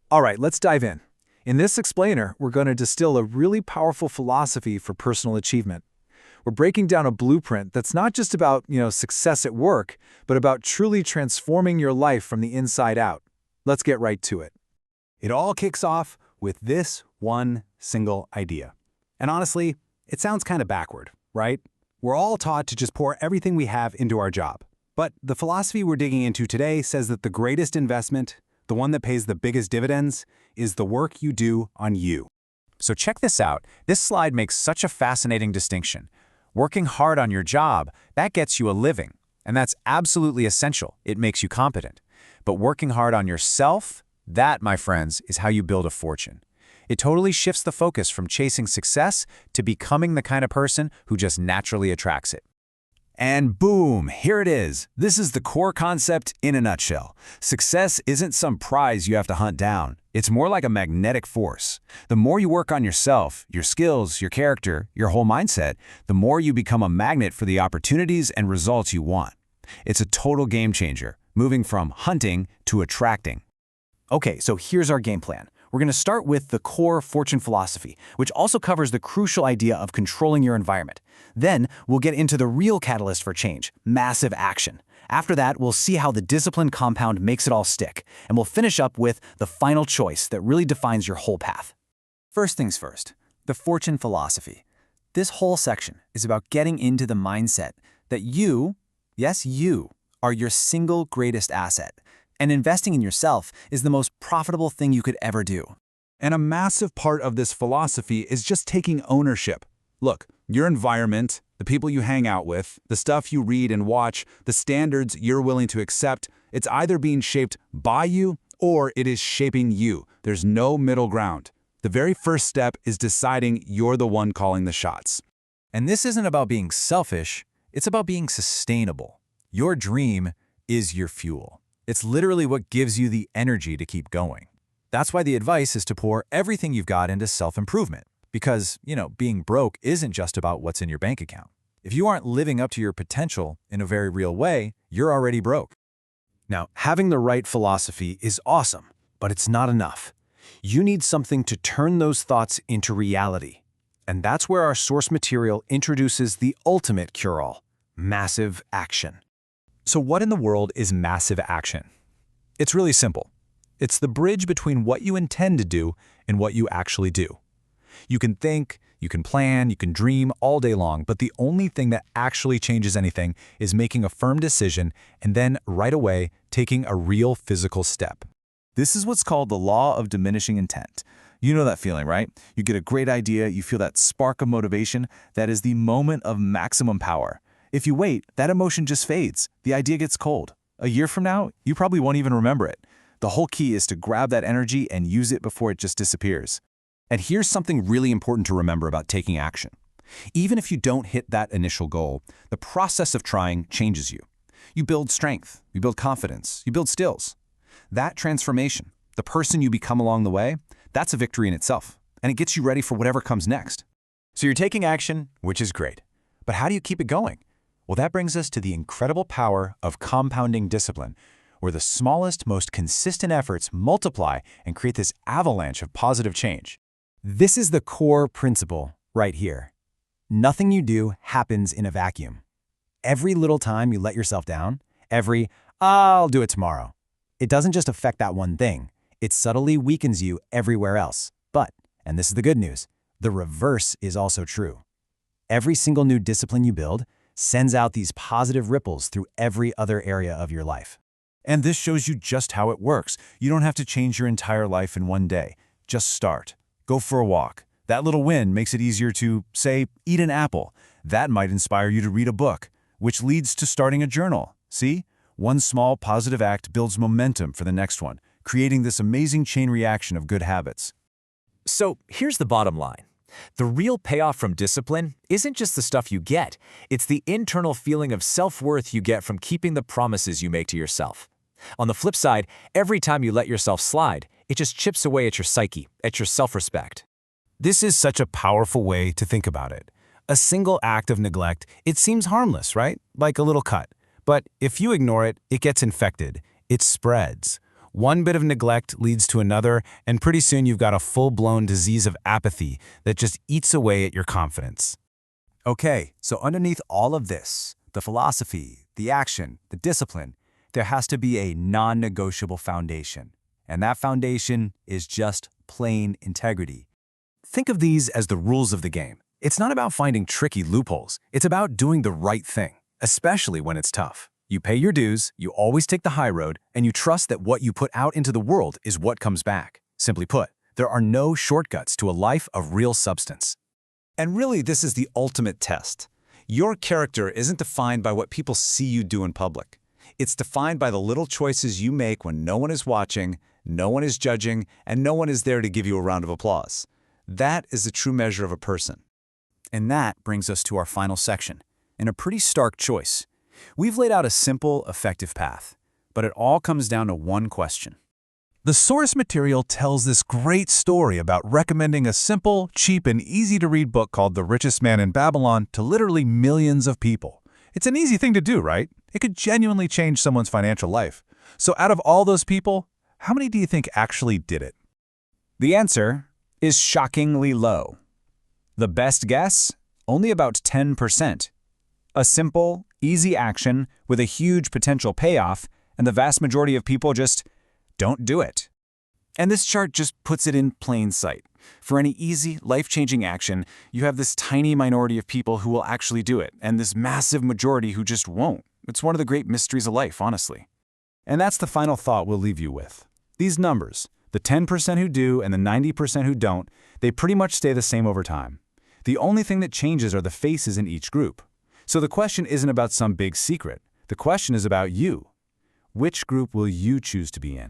All right, let's dive in. In this explainer, we're going to distill a really powerful philosophy for personal achievement. We're breaking down a blueprint that's not just about, success at work, but about truly transforming your life from the inside out. Let's get right to it. It all kicks off with this one single idea. And honestly, it sounds kind of backward, right? We're all taught to just pour everything we have into our job. But the philosophy we're digging into today says that the greatest investment, the one that pays the biggest dividends, is the work you do on you. So check this out. This slide makes such a fascinating distinction. Working hard on your job, that gets you a living, and that's absolutely essential. It makes you competent. But working hard on yourself, that, my friends, is how you build a fortune. It totally shifts the focus from chasing success to becoming the kind of person who just naturally attracts it. And boom, here it is. This is the core concept in a nutshell. Success isn't some prize you have to hunt down. It's more like a magnetic force. The more you work on yourself, your skills, your character, your whole mindset, the more you become a magnet for the opportunities and results you want. It's a total game changer, moving from hunting to attracting. Okay, so here's our game plan. We're going to start with the core fortune philosophy, which also covers the crucial idea of controlling your environment. Then, we'll get into the real catalyst for change, massive action. After that, we'll see how the discipline compound makes it all stick, and we'll finish up with the final choice that really defines your whole path. First things first, the fortune philosophy. This whole section is about getting into the mindset that you, yes, you, are your single greatest asset. And investing in yourself is the most profitable thing you could ever do. And a massive part of this philosophy is just taking ownership. Look, your environment, the people you hang out with, the stuff you read and watch, the standards you're willing to accept, it's either being shaped by you or it is shaping you. There's no middle ground. The very first step is deciding you're the one calling the shots. And this isn't about being selfish, it's about being sustainable. Your dream is your fuel. It's literally what gives you the energy to keep going. That's why the advice is to pour everything you've got into self-improvement. Because, being broke isn't just about what's in your bank account. If you aren't living up to your potential in a very real way, you're already broke. Now, having the right philosophy is awesome, but it's not enough. You need something to turn those thoughts into reality. And that's where our source material introduces the ultimate cure-all, massive action. So what in the world is massive action? It's really simple. It's the bridge between what you intend to do and what you actually do. You can think, you can plan, you can dream all day long, but the only thing that actually changes anything is making a firm decision and then right away taking a real physical step. This is what's called the law of diminishing intent. You know that feeling, right? You get a great idea, you feel that spark of motivation, that is the moment of maximum power. If you wait, that emotion just fades. The idea gets cold. A year from now, you probably won't even remember it. The whole key is to grab that energy and use it before it just disappears. And here's something really important to remember about taking action. Even if you don't hit that initial goal, the process of trying changes you. You build strength, you build confidence, you build skills. That transformation, the person you become along the way, that's a victory in itself, and it gets you ready for whatever comes next. So you're taking action, which is great. But how do you keep it going? Well, that brings us to the incredible power of compounding discipline, where the smallest, most consistent efforts multiply and create this avalanche of positive change. This is the core principle right here. Nothing you do happens in a vacuum. Every little time you let yourself down, I'll do it tomorrow, it doesn't just affect that one thing. It subtly weakens you everywhere else. But, and this is the good news, the reverse is also true. Every single new discipline you build sends out these positive ripples through every other area of your life. And this shows you just how it works. You don't have to change your entire life in one day. Just start. Go for a walk. That little win makes it easier to, say, eat an apple. That might inspire you to read a book, which leads to starting a journal. See? One small positive act builds momentum for the next one, creating this amazing chain reaction of good habits. So here's the bottom line. The real payoff from discipline isn't just the stuff you get, it's the internal feeling of self-worth you get from keeping the promises you make to yourself. On the flip side, every time you let yourself slide, it just chips away at your psyche, at your self-respect. This is such a powerful way to think about it. A single act of neglect, it seems harmless, right? Like a little cut. But if you ignore it, it gets infected. It spreads. One bit of neglect leads to another, and pretty soon you've got a full-blown disease of apathy that just eats away at your confidence. Okay, so underneath all of this, the philosophy, the action, the discipline, there has to be a non-negotiable foundation. And that foundation is just plain integrity. Think of these as the rules of the game. It's not about finding tricky loopholes. It's about doing the right thing, especially when it's tough. You pay your dues, you always take the high road, and you trust that what you put out into the world is what comes back. Simply put, there are no shortcuts to a life of real substance. And really, this is the ultimate test. Your character isn't defined by what people see you do in public. It's defined by the little choices you make when no one is watching, no one is judging, and no one is there to give you a round of applause. That is the true measure of a person. And that brings us to our final section, and a pretty stark choice. We've laid out a simple, effective path, but it all comes down to one question. The source material tells this great story about recommending a simple, cheap, and easy-to-read book called The Richest Man in Babylon to literally millions of people. It's an easy thing to do, right? It could genuinely change someone's financial life. So out of all those people, how many do you think actually did it? The answer is shockingly low. The best guess? Only about 10%. A simple, easy action with a huge potential payoff, and the vast majority of people just don't do it. And this chart just puts it in plain sight. For any easy, life-changing action, you have this tiny minority of people who will actually do it, and this massive majority who just won't. It's one of the great mysteries of life, honestly. And that's the final thought we'll leave you with. These numbers, the 10% who do and the 90% who don't, they pretty much stay the same over time. The only thing that changes are the faces in each group. So the question isn't about some big secret. The question is about you. Which group will you choose to be in?